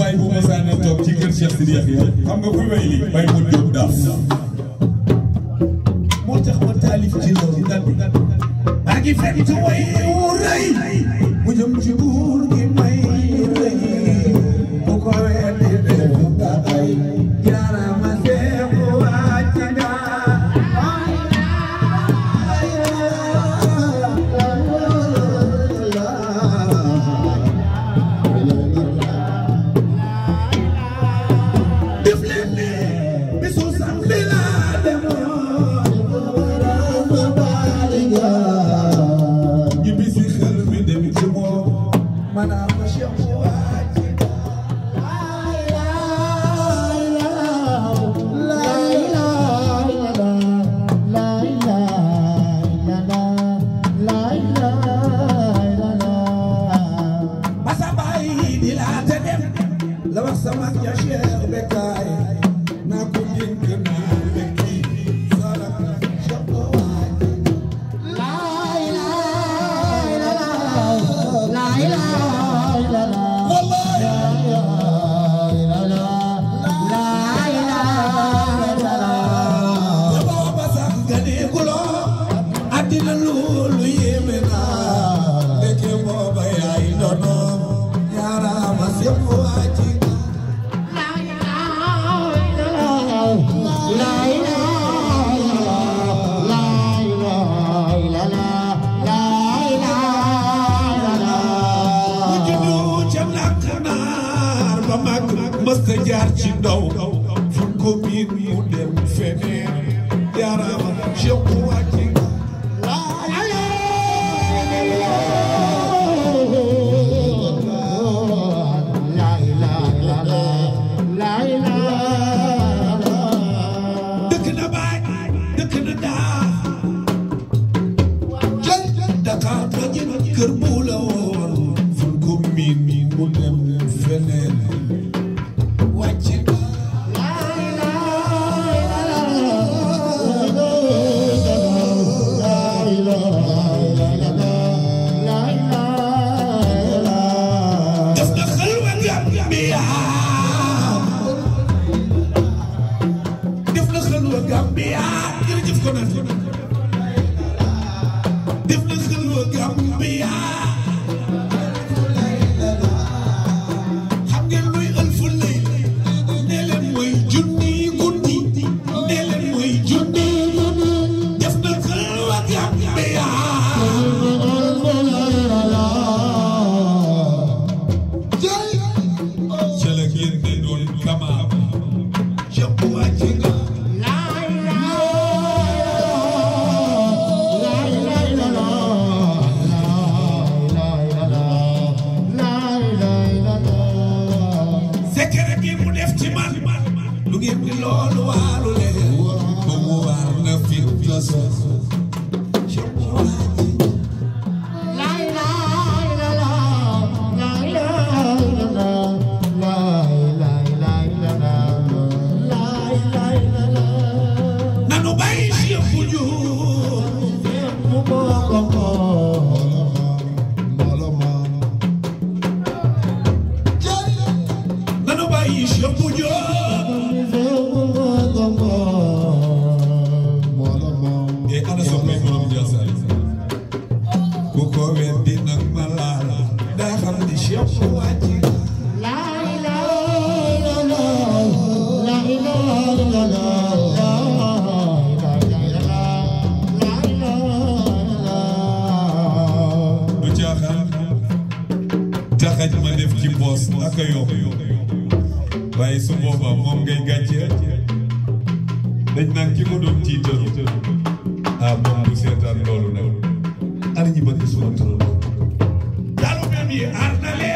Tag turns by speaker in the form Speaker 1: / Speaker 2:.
Speaker 1: saay bu ma saa ne toog ci kër Cheikh Sidi Yaxya xam nga kuy way li bay mu jóg daaf moo tax ma taalif ci loolu maa ngi fekk way wu rëy mu jëm ci buur gi may rëy bu ko weddi def nga ay jaarama seexu wàcc nga mësta jaar ci ndaw fu ko miin mu dem feneen jaarama Cheikh wàcci dëkk na baay dëkk na daa Dakar ba jën kër bu la woon fu ko miin mu dem feneen waaye su boobaa moom ngay gàcce dañ naan ki ko doon tiitaru ah moom bu seetaan loolu nag ana ñi bëgg sunu tur dalu même yi aar na